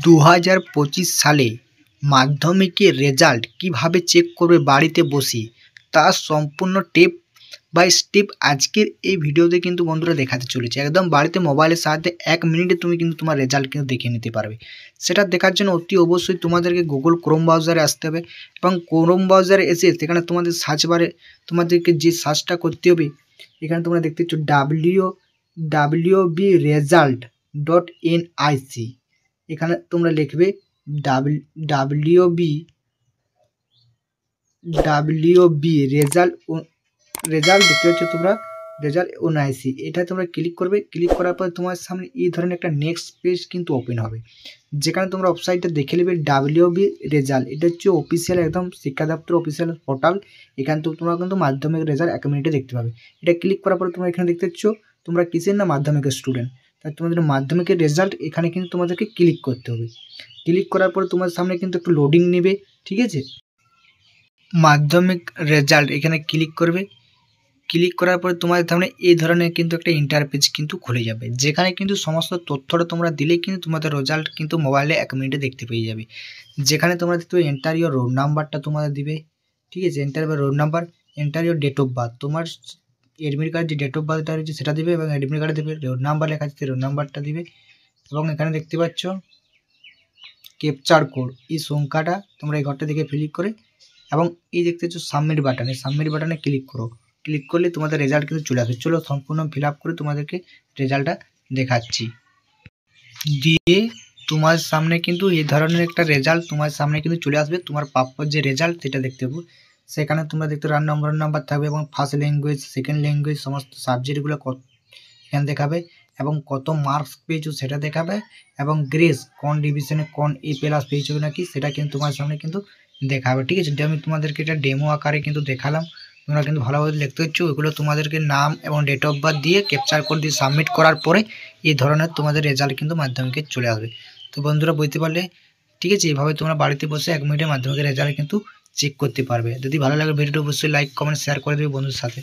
2025 সালে মাধ্যমিকের রেজাল্ট কিভাবে চেক করবে বাড়িতে বসে তার সম্পূর্ণ স্টেপ বাই স্টেপ আজকের এই ভিডিওতে কিন্তু বন্ধুরা দেখাতে চলেছে। একদম বাড়িতে মোবাইলের সাহায্যে 1 মিনিটে তুমি কিন্তু তোমার রেজাল্ট কিন্তু দেখে নিতে পারবে। সেটা দেখার জন্য অতি অবশ্যই তোমাদেরকে গুগল ক্রোম ব্রাউজারে আসতে হবে এবং ক্রোম ব্রাউজারে এসে সেখানে তোমাদের সার্চ বারে তোমাদেরকে যে সার্চটা করতে হবে, এখানে তোমরা দেখতে পাচ্ছ www.result.nic। এখানে তোমরা লিখবে wb রেজাল্ট দেখতে পাচ্ছ তোমরা রেজাল্ট NIC, এটা তোমরা ক্লিক করবে। ক্লিক করার পর তোমার সামনে এই ধরনের একটা নেক্সট পেজ কিন্তু ওপেন হবে, যেখানে তোমরা ওয়েবসাইটটা দেখে নেবে wb রেজাল্ট। এটা হচ্ছে অফিসিয়াল একদম শিক্ষা দপ্তর অফিসিয়াল পোর্টাল। এখান থেকে তোমরা কিন্তু মাধ্যমিক রেজাল্ট 1 মিনিটে দেখতে পাবে। এটা ক্লিক করার পরে তোমরা এখানে দেখতে পাচ্ছ তোমরা কিসের না মাধ্যমিকের স্টুডেন্ট, তাই তোমাদের মাধ্যমিকের রেজাল্ট এখানে কিন্তু তোমাদেরকে ক্লিক করতে হবে। ক্লিক করার পরে তোমার সামনে কিন্তু একটু লোডিং নেবে, ঠিক আছে। মাধ্যমিক রেজাল্ট এখানে ক্লিক করবে। ক্লিক করার পরে তোমাদের সামনে এই ধরনের কিন্তু একটা ইন্টারফেস কিন্তু খুলে যাবে, যেখানে কিন্তু সমস্ত তথ্যটা তোমরা দিলেই কিন্তু তোমাদের রেজাল্ট কিন্তু মোবাইলে 1 মিনিটে দেখতে পেয়ে যাবে। যেখানে তোমরা দেখতে পাবে এন্টার ইওর রোল নাম্বারটা তোমাদের দিবে, ঠিক আছে। Enter your roll number, enter your date of birth, তোমার এডমিট কার্ড যে ডেট অফ বার্থটা রয়েছে সেটা দিবে এবং এডমিট কার্ডে দেবে রোল নাম্বার লেখা আছে রোল নাম্বারটা দিবে এবং এখানে দেখতে পাচ্ছ ক্যাপচার কোড, এই সংখ্যাটা তোমরা এই ঘরটা থেকে ফিল করে এবং এই দেখতে পাচ্ছ সাবমিট বাটন, এই সাবমিট বাটনে ক্লিক করো। ক্লিক করলে তোমাদের রেজাল্ট কিন্তু চলে আসবে। চলো সম্পূর্ণ ফিল আপ করে তোমাদেরকে রেজাল্টটা দেখাচ্ছি। দিয়ে তোমার সামনে কিন্তু এই ধরনের একটা রেজাল্ট তোমার সামনে কিন্তু চলে আসবে। তোমার প্রাপ্য যে রেজাল্ট সেটা দেখতে পাবো। সেখানে তোমরা দেখতে রান নাম্বার থাকবে এবং ফার্স্ট ল্যাঙ্গুয়েজ সেকেন্ড ল্যাঙ্গুয়েজ সমস্ত সাবজেক্টগুলো এখানে দেখাবে এবং কত মার্কস পেয়েছো সেটা দেখাবে এবং গ্রেস কোন ডিভিশনে কোন A+ পেয়েছো নাকি সেটা কিন্তু তোমার সামনে কিন্তু দেখাবে, ঠিক আছে। আমি তোমাদেরকে এটা ডেমো আকারে কিন্তু দেখালাম, তোমরা কিন্তু ভালোভাবে দেখতে পাচ্ছ। এগুলো তোমাদেরকে নাম এবং ডেট অফ বার্থ দিয়ে ক্যাপচার করে দিয়ে সাবমিট করার পরে এই ধরনের তোমাদের রেজাল্ট কিন্তু মাধ্যমিকে চলে আসবে। তো বন্ধুরা বুঝতে পারলে, ঠিক আছে। এইভাবে তোমরা বাড়িতে বসে 1 মিনিটে মাধ্যমিকের রেজাল্ট কিন্তু চেক করতে পারবে। যদি ভালো লাগে ভিডিওটা অবশ্যই লাইক কমেন্ট শেয়ার করে দেবে বন্ধুর সাথে।